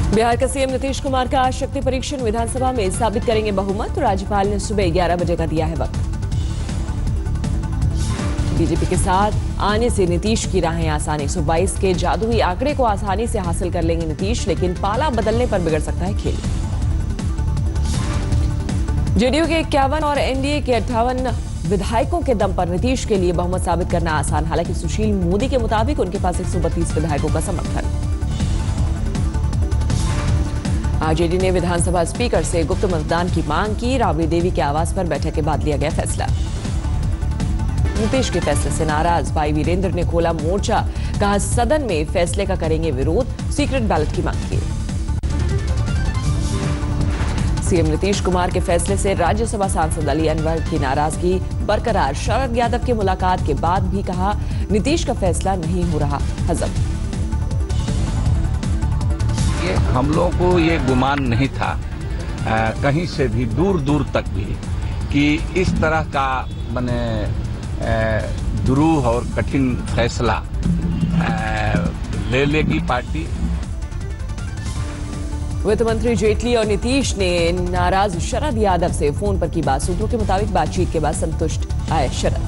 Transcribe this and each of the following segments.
बिहार का सीएम नीतीश कुमार का आज शक्ति परीक्षण विधानसभा में साबित करेंगे बहुमत। राज्यपाल ने सुबह 11 बजे का दिया है वक्त। बीजेपी के साथ आने से नीतीश की राहें आसान। 122 के जादुई आंकड़े को आसानी से हासिल कर लेंगे नीतीश, लेकिन पाला बदलने पर बिगड़ सकता है खेल। जेडीयू के 51 और एनडीए के 58 विधायकों के दम पर नीतीश के लिए बहुमत साबित करना आसान। हालांकि सुशील मोदी के मुताबिक उनके पास 132 विधायकों का समर्थन। आरजेडी ने विधानसभा स्पीकर से गुप्त मतदान की मांग की। राबड़ी देवी के आवास पर बैठक के बाद लिया गया फैसला। नीतीश के फैसले से नाराज भाई वीरेंद्र ने खोला मोर्चा। कहा सदन में फैसले का करेंगे विरोध। सीक्रेट बैलेट की मांग की। सीएम नीतीश कुमार के फैसले से राज्यसभा सांसद अली अनवर की नाराजगी बरकरार। शरद यादव की मुलाकात के बाद भी कहा नीतीश का फैसला नहीं हो रहा हजम। हम लोगों को ये गुमान नहीं था कहीं से भी दूर दूर तक भी कि इस तरह का माने दुरूह और कठिन फैसला ले लेगी पार्टी। वित्त मंत्री जेटली और नीतीश ने नाराज शरद यादव से फोन पर की बात। सूत्रों के मुताबिक बातचीत के बाद संतुष्ट आए शरद।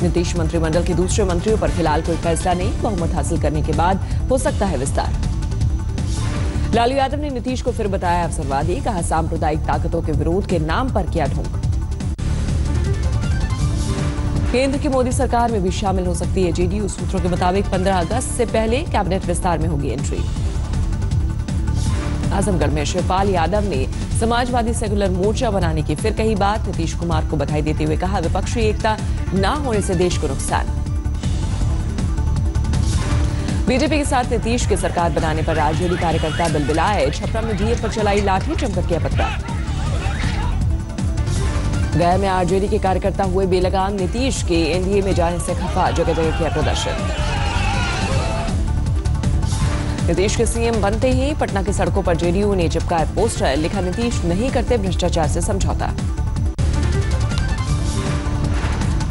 नीतीश मंत्रिमंडल के दूसरे मंत्रियों पर फिलहाल कोई फैसला नहीं। बहुमत हासिल करने के बाद हो सकता है विस्तार। लालू यादव ने नीतीश को फिर बताया अवसरवादी। कहा सांप्रदायिक ताकतों के विरोध के नाम पर किया ढोंग। केंद्र की मोदी सरकार में भी शामिल हो सकती है जेडीयू। सूत्रों के मुताबिक 15 अगस्त से पहले कैबिनेट विस्तार में होगी एंट्री। आजमगढ़ में शिवपाल यादव ने समाजवादी सेकुलर मोर्चा बनाने की फिर कही बात। नीतीश कुमार को बधाई देते हुए कहा विपक्षी एकता ना होने से देश को नुकसान। बीजेपी के साथ नीतीश की सरकार बनाने पर आरजेडी कार्यकर्ता बिलबिलाए। छपरा में डीए पर चलाई लाठी, चमकर किया पथराव। गया में आरजेडी के कार्यकर्ता हुए बेलगाम। नीतीश के एनडीए में जाने से खफा, जगह जगह किया प्रदर्शन। नीतीश के सीएम बनते ही पटना की सड़कों पर जेडीयू ने चिपकाया पोस्टर। लिखा नीतीश नहीं करते भ्रष्टाचार से समझौता।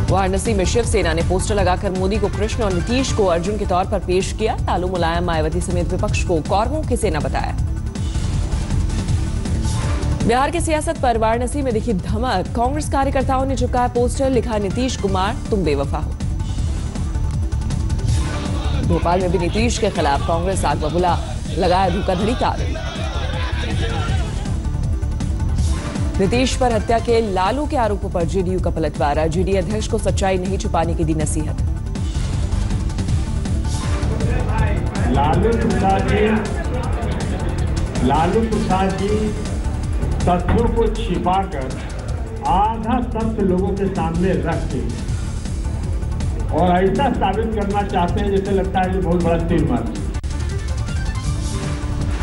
वाराणसी में शिवसेना ने पोस्टर लगाकर मोदी को कृष्ण और नीतीश को अर्जुन के तौर पर पेश किया। लालू, मुलायम, मायावती समेत विपक्ष को कौरवों की सेना बताया। बिहार की सियासत पर वाराणसी में दिखी धमक। कांग्रेस कार्यकर्ताओं ने चिपकाया पोस्टर। लिखा नीतीश कुमार तुम बेवफा हो। भोपाल में भी नीतीश के खिलाफ कांग्रेस आग बबूला लगाया धोखाधड़ी का आरोप। नीतीश पर हत्या के लालू के आरोपों पर जेडीयू का पलटवार। जेडीयू अध्यक्ष को सच्चाई नहीं छुपाने की दी नसीहत। लालू प्रसाद जी तथ्यों को छिपाकर आधा सत्य लोगों के सामने रख के और ऐसा साबित करना चाहते हैं जैसे लगता है कि बहुत बड़ा तीर मार।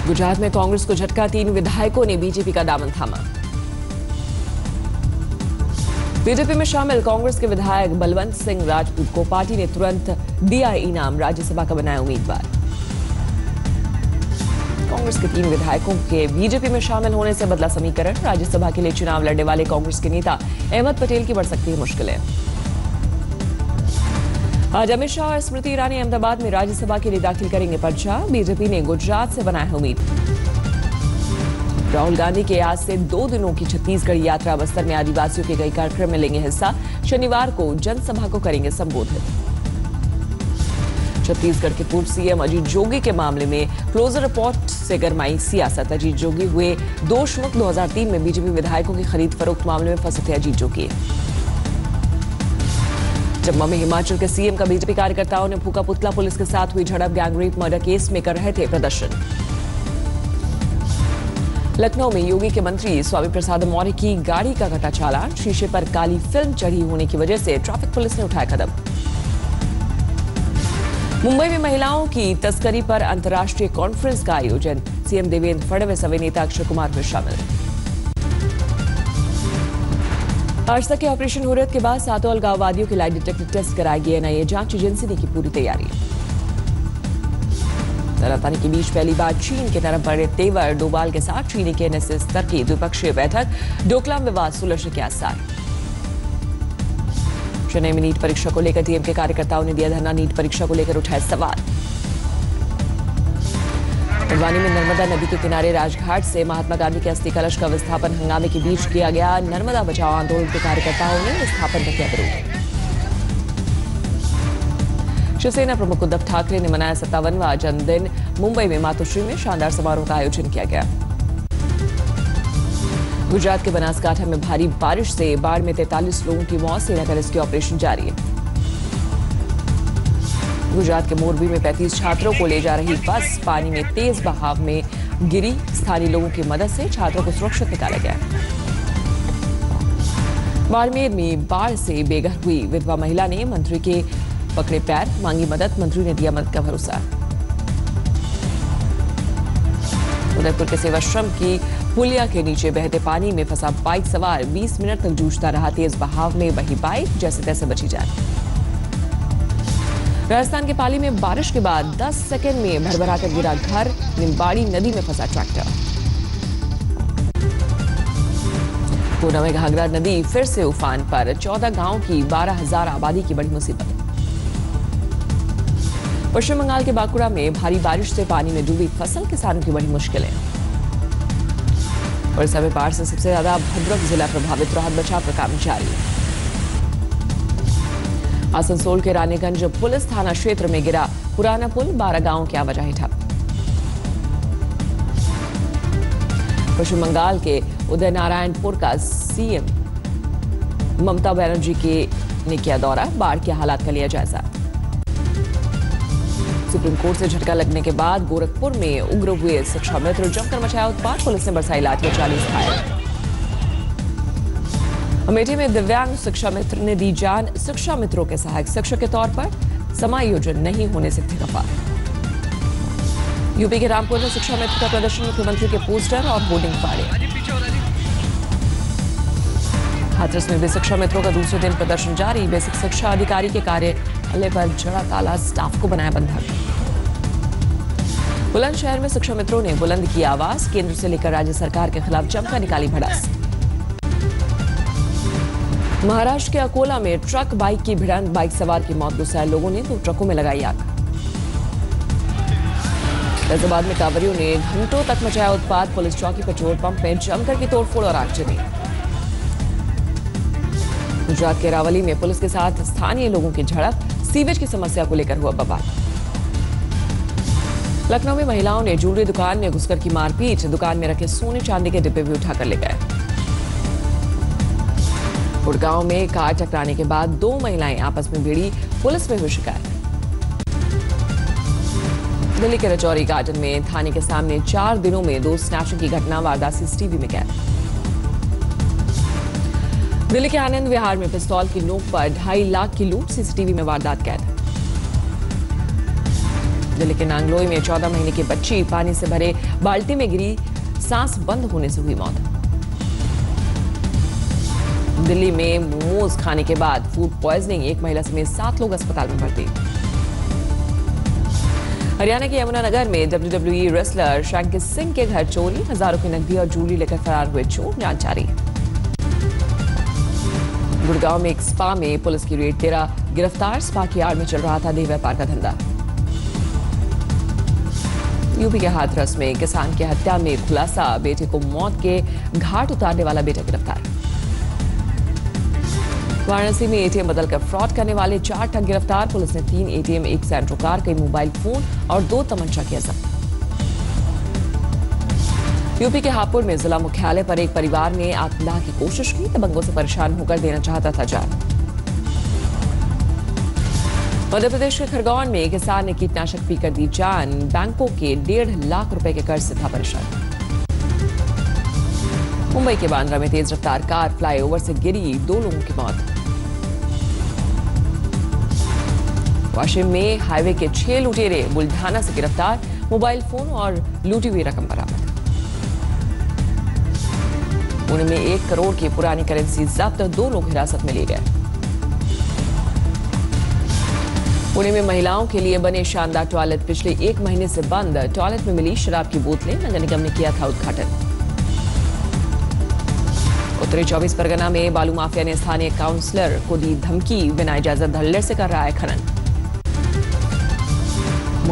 गुजरात में कांग्रेस को झटका। 3 विधायकों ने बीजेपी का दामन थामा। बीजेपी में शामिल कांग्रेस के विधायक बलवंत सिंह राजपूत को पार्टी ने तुरंत दिया इनाम। राज्यसभा का बनाया उम्मीदवार। कांग्रेस के 3 विधायकों के बीजेपी में शामिल होने से बदला समीकरण। राज्यसभा के लिए चुनाव लड़ने वाले कांग्रेस के नेता अहमद पटेल की बढ़ सकती है मुश्किलें। आज अमित शाह और स्मृति ईरानी अहमदाबाद में राज्यसभा के लिए दाखिल करेंगे पर्चा। बीजेपी ने गुजरात से बनाया है उम्मीद। राहुल गांधी के आज से 2 दिनों की छत्तीसगढ़ यात्रा। बस्तर में आदिवासियों के कई कार्यक्रम में लेंगे हिस्सा। शनिवार को जनसभा को करेंगे संबोधित। छत्तीसगढ़ के पूर्व सीएम अजीत जोगी के मामले में क्लोजर रिपोर्ट से गरमाई सियासत। अजीत जोगी हुए दोषमुक्त। 2003 में बीजेपी विधायकों की खरीद फरोख्त मामले में फंसे थे अजीत जोगी। चंबा में हिमाचल के सीएम का बीजेपी कार्यकर्ताओं ने फूका पुतला। पुलिस के साथ हुई झड़प। गैंगरेप मर्डर केस में कर रहे थे प्रदर्शन। लखनऊ में योगी के मंत्री स्वामी प्रसाद मौर्य की गाड़ी का कटा चालान। शीशे पर काली फिल्म चढ़ी होने की वजह से ट्रैफिक पुलिस ने उठाया कदम। मुंबई में महिलाओं की तस्करी पर अंतर्राष्ट्रीय कॉन्फ्रेंस का आयोजन। सीएम देवेंद्र फडणवीस नेता अक्षय कुमार में शामिल। आज तक के ऑपरेशन हुर्रियत के बाद 7 अलगाववादियों के लाई डिटेक्टर टेस्ट कराएगी एनआईए। जांच एजेंसी ने की पूरी तैयारी। तनातनी के बीच पहली बार चीन के नरम पड़े तेवर। डोभाल के साथ चीनी के एनएसएस स्तर की द्विपक्षीय बैठक। डोकलाम विवाद सुलझने के आसार। चेन्नई में नीट परीक्षा को लेकर डीएमके कार्यकर्ताओं ने दिया धरना। नीट परीक्षा को लेकर उठाए सवाल। हल्द्वानी में नर्मदा नदी के किनारे राजघाट से महात्मा गांधी के अस्थि कलश का विस्थापन हंगामे के बीच किया गया। नर्मदा बचाओ आंदोलन के कार्यकर्ताओं ने विस्थापन का किया विरोध। शिवसेना प्रमुख उद्धव ठाकरे ने मनाया 57वां जन्मदिन। मुंबई में मातोश्री में शानदार समारोह का आयोजन किया गया। गुजरात के बनासकांठा में भारी बारिश से बाढ़ में 43 लोगों की मौत। सेना का रेस्क्यू ऑपरेशन जारी है। गुजरात के मोरबी में 35 छात्रों को ले जा रही बस पानी में तेज बहाव में गिरी। स्थानीय लोगों की मदद से छात्रों को सुरक्षित निकाला गया। बाड़मेर में बाढ़ से बेघर हुई विधवा महिला ने मंत्री के पकड़े पैर, मांगी मदद। मंत्री ने दिया मदद का भरोसा। उदयपुर के सेवाश्रम की पुलिया के नीचे बहते पानी में फंसा बाइक सवार 20 मिनट तक जूझता रहा। तेज बहाव में वही बाइक जैसे तैसे बची जाए। राजस्थान के पाली में बारिश के बाद 10 सेकंड में भरभराकर गिरा घर। निम्बाड़ी नदी में फंसा ट्रैक्टर। पूना में घाघरा नदी फिर से उफान पर। 14 गांव की 12,000 आबादी की बड़ी मुसीबत। पश्चिम बंगाल के बांकुड़ा में भारी बारिश से पानी में डूबी फसल, किसानों की बड़ी मुश्किलें। ओडिशा में बाढ़ से सबसे ज्यादा भद्रक जिला प्रभावित। राहत बचाव का काम जारी है। आसनसोल के रानीगंज पुलिस थाना क्षेत्र में गिरा पुराना पुल। 12 गांवों की आवाजाही ठप। पश्चिम बंगाल के उदय नारायणपुर का सीएम ममता बनर्जी ने किया दौरा। बाढ़ के हालात का लिया जायजा। सुप्रीम कोर्ट से झटका लगने के बाद गोरखपुर में उग्र हुए शिक्षा मित्र। जमकर मचाया उत्पात। पुलिस ने बरसाई लाठियां, 40 घायल। अमेठी में दिव्यांग शिक्षा मित्र ने दी जान। शिक्षा मित्रों के सहायक शिक्षक के तौर पर समायोजन नहीं होने से थे खफा। यूपी के रामपुर में शिक्षा मित्र का प्रदर्शन। मुख्यमंत्री के पोस्टर और होर्डिंग फाड़े। हाथरस में भी शिक्षा मित्रों का दूसरे दिन प्रदर्शन जारी। बेसिक शिक्षा अधिकारी के कार्यालय पर जड़ा ताला, स्टाफ को बनाया बंधक। बुलंदशहर में शिक्षा मित्रों ने बुलंद की आवाज। केंद्र से लेकर राज्य सरकार के खिलाफ जमकर निकाली भड़ास। महाराष्ट्र के अकोला में ट्रक बाइक की भिड़ंत। बाइक सवार की मौत। गुस्साए लोगों ने 2 ट्रकों में लगाई आग। फैजाबाद में कांवरियों ने घंटों तक मचाया उत्पात। पुलिस चौकी, पेट्रोल पंप में जमकर की तोड़फोड़ और आगजनी। गुजरात के रावली में पुलिस के साथ स्थानीय लोगों की झड़प। सीवेज की समस्या को लेकर हुआ बवाल। लखनऊ में महिलाओं ने ज्वेलरी दुकान में घुसकर की मारपीट। दुकान में रखे सोने चांदी के डिब्बे भी उठाकर ले गए। गुड़गांव में कार टकराने के बाद 2 महिलाएं आपस में भिड़ी। पुलिस में हुई शिकायत। दिल्ली के रजौरी गार्डन में थाने के सामने 4 दिनों में 2 स्नैचिंग की घटना। वारदात सीसीटीवी में कैद। दिल्ली के आनंद विहार में पिस्तौल की नोक पर 2.5 लाख की लूट। सीसीटीवी में वारदात कैद। दिल्ली के नांगलोई में 14 महीने की बच्ची पानी से भरे बाल्टी में गिरी। सांस बंद होने से हुई मौत। दिल्ली में मोमोज खाने के बाद फूड पॉइजनिंग। 1 महिला समेत 7 लोग अस्पताल में भर्ती। हरियाणा के यमुनानगर में WWE रेसलर शैंकी सिंह के घर चोरी। हजारों की नकदी और ज्वेलरी लेकर फरार हुए चोर। जांच जारी। गुड़गांव में एक स्पा में पुलिस की रेड। 13 गिरफ्तार। स्पा की आड़ में चल रहा था देह व्यापार का धंधा। यूपी के हाथरस में किसान की हत्या में खुलासा। बेटे को मौत के घाट उतारने वाला बेटा गिरफ्तार। वाराणसी में एटीएम बदलकर फ्रॉड करने वाले 4 ठग गिरफ्तार। पुलिस ने 3 एटीएम, 1 सैंट्रो कार, कई मोबाइल फोन और 2 तमंचा किया जब्त। यूपी के हापुड़ में जिला मुख्यालय पर एक परिवार ने आत्मदाह की कोशिश की। दबंगों से परेशान होकर देना चाहता था जान। मध्य प्रदेश के खरगोन में किसान ने कीटनाशक पीकर दी जान। बैंकों के 1.5 लाख रुपए के कर्ज से था परेशान। मुंबई के बांद्रा में तेज रफ्तार कार फ्लाईओवर से गिरी। 2 लोगों की मौत। वाशिम में हाईवे के 6 लुटेरे बुल्ढाना से गिरफ्तार। मोबाइल फोन और लूटी हुई रकम बरामद। पुणे में 1 करोड़ की पुरानी करेंसी जब्त। 2 लोग हिरासत में लिए गए। पुणे में महिलाओं के लिए बने शानदार टॉयलेट पिछले 1 महीने से बंद। टॉयलेट में मिली शराब की बोतलें। नगर निगम ने किया था उद्घाटन। उत्तरी 24 परगना में बालू माफिया ने स्थानीय काउंसलर को दी धमकी। बिना इजाजत धड़ल्ले से कर रहा है खनन।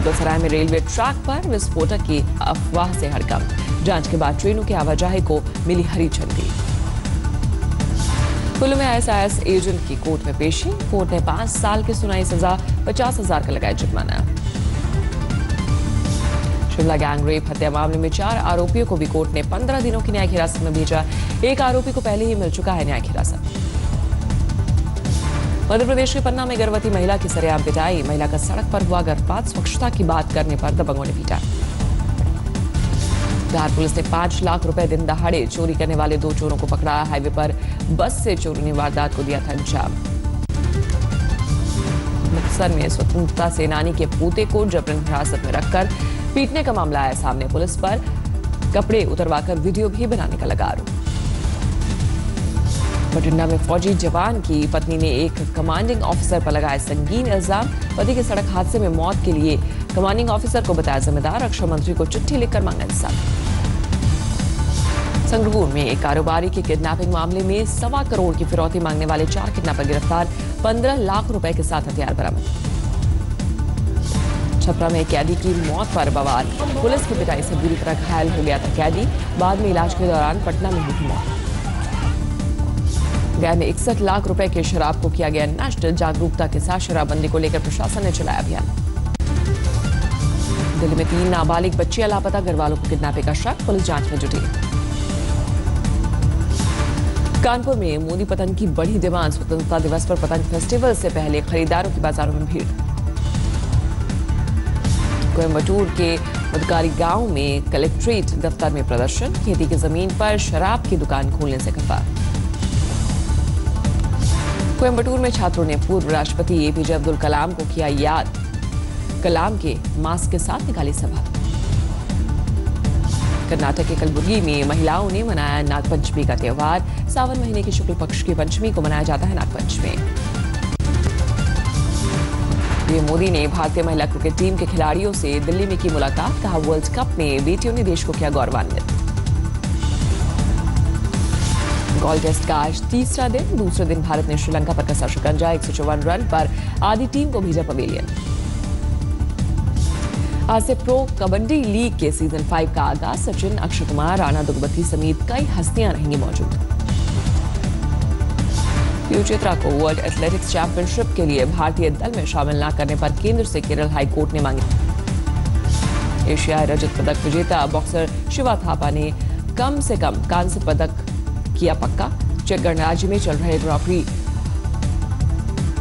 मुगलसराय में रेलवे ट्रैक पर विस्फोटक की अफवाह से हड़कंप। जांच के बाद ट्रेनों की आवाजाही को मिली हरी झंडी। कुल्लू में ISIS एजेंट की कोर्ट में पेशी। कोर्ट ने 5 साल की सुनाई सजा, 50,000 का लगाया जुर्माना। शिमला गैंग रेप हत्या मामले में 4 आरोपियों को भी कोर्ट ने 15 दिनों की न्यायिक हिरासत में भेजा। एक आरोपी को पहले ही मिल चुका है न्यायिक हिरासत। मध्य प्रदेश के पन्ना में गर्भवती महिला की सरेआम पिटाई। महिला का सड़क पर हुआ गर्भपात, स्वच्छता की बात करने पर दबंगों ने पीटा। बिहार पुलिस ने 5 लाख रुपए दिन दहाड़े चोरी करने वाले 2 चोरों को पकड़ा। हाईवे पर बस से चोरों ने वारदात को दिया था अंजाम। मुक्तसर में स्वतंत्रता सेनानी के पोते को जबरन हिरासत में रखकर पीटने का मामला आया सामने। पुलिस पर कपड़े उतरवाकर वीडियो भी बनाने का लगा आरोप। बठिंडा में फौजी जवान की पत्नी ने एक कमांडिंग ऑफिसर पर लगाया संगीन इल्जाम। पति के सड़क हादसे में मौत के लिए कमांडिंग ऑफिसर को बताया जिम्मेदार। रक्षा मंत्री को चिट्ठी लिखकर मांगा इंसाफ। संगरूर में एक कारोबारी की किडनैपिंग मामले में 1.25 करोड़ की फिरौती मांगने वाले 4 किडनैपर गिरफ्तार। 15 लाख रुपए के साथ हथियार बरामद। छपरा में कैदी की मौत पर बवाल। पुलिस की पिटाई से बुरी तरह घायल हो गया था कैदी, बाद में इलाज के दौरान पटना में हुई मौत। गया में 61 लाख रुपए के शराब को किया गया नष्ट। जागरूकता के साथ शराबबंदी को लेकर प्रशासन ने चलाया अभियान। दिल्ली में 3 नाबालिग बच्चियां लापता, घर वालों को किडनैपिंग का शक, पुलिस जांच में जुटी। कानपुर में मोदी पतंग की बड़ी डिमांड। स्वतंत्रता दिवस पर पतंग फेस्टिवल से पहले खरीदारों की बाजारों में भीड़। कोयम्बटूर के मधुकारी गांव में कलेक्ट्रेट दफ्तर में प्रदर्शन। खेती की जमीन पर शराब की दुकान खोलने से खफा। कोयम्बटूर में छात्रों ने पूर्व राष्ट्रपति APJ अब्दुल कलाम को किया याद। कलाम के मास्क के साथ निकाली सभा। कर्नाटक के कलबुर्गी में महिलाओं ने मनाया नागपंचमी का त्योहार। सावन महीने की शुक्ल पक्ष की पंचमी को मनाया जाता है नागपंचमी। पीएम मोदी ने भारतीय महिला क्रिकेट टीम के खिलाड़ियों से दिल्ली में की मुलाकात। कहा वर्ल्ड कप में बेटियों ने देश को किया गौरवान्वित। गोल टेस्ट का आज तीसरा दिन। दूसरे दिन भारत ने श्रीलंका पर कसा शिकंजा। 154 रन पर आधी टीम को भेजा पवेलियन। आज से प्रो कबड्डी लीग के सीजन 5 का आगाज। सचिन, अक्षय कुमार, राणा दुग्गबत्ती समेत कई हस्तियां रहेंगी मौजूद। पीयू चित्रा को वर्ल्ड एथलेटिक्स चैंपियनशिप के लिए भारतीय दल में शामिल न करने पर केंद्र से केरल हाईकोर्ट ने मांगी। एशियाई रजत पदक विजेता बॉक्सर शिवा थापा ने कम से कम कांस्य पदक किया पक्का। चेक गणराज्य में चल रहे ग्रां प्री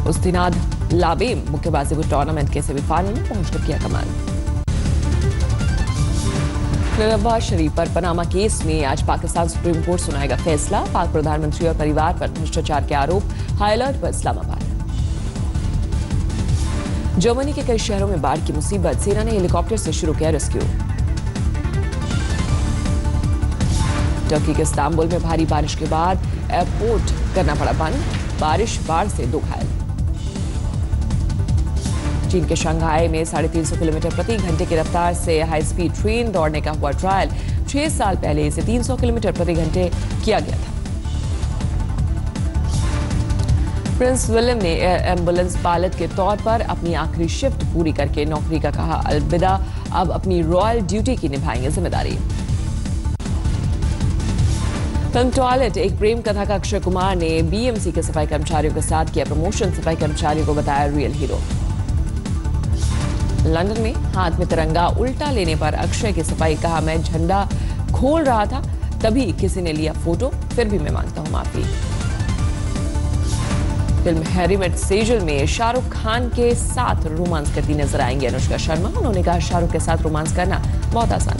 उस्तिनाद लाबेम मुक्केबाजी टूर्नामेंट के सेमीफाइनल में पहुंचकर किया कमाल। नवाज शरीफ पर पनामा केस में आज पाकिस्तान सुप्रीम कोर्ट सुनाएगा फैसला। पाक प्रधानमंत्री और परिवार पर भ्रष्टाचार के आरोप। हाई अलर्ट पर इस्लामाबाद। जर्मनी के कई शहरों में बाढ़ की मुसीबत। सेना ने हेलीकॉप्टर से शुरू किया रेस्क्यू। टर्की के इस्तांबुल में भारी बारिश के बाद एयरपोर्ट करना पड़ा बंद। बारिश बाढ़ से 2 घायल। चीन के शंघाई में 350 किलोमीटर प्रति घंटे की रफ्तार से हाई स्पीड ट्रेन दौड़ने का हुआ ट्रायल। 6 साल पहले इसे 300 किलोमीटर प्रति घंटे किया गया था। प्रिंस विलियम ने एयर एम्बुलेंस पायलट के तौर पर अपनी आखिरी शिफ्ट पूरी करके नौकरी का कहा अलविदा। अब अपनी रॉयल ड्यूटी की निभाएंगे जिम्मेदारी। फिल्म टॉयलेट एक प्रेम कथा का अक्षय कुमार ने BMC के सफाई कर्मचारियों के साथ किया प्रमोशन। सफाई कर्मचारियों को बताया रियल हीरो। लंदन में हाथ में तिरंगा उल्टा लेने पर अक्षय की सफाई। कहा मैं झंडा खोल रहा था तभी किसी ने लिया फोटो, फिर भी मैं मांगता हूं माफी। फिल्म हैरी मेट सेजल में शाहरुख खान के साथ रोमांस करती नजर आएंगी अनुष्का शर्मा। उन्होंने कहा शाहरुख के साथ रोमांस करना बहुत आसान।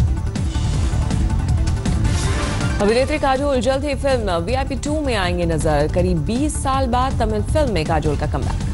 अभिनेत्री काजोल जल्द ही फिल्म VIP 2 में आएंगे नजर। करीब 20 साल बाद तमिल फिल्म में काजोल का कमबैक।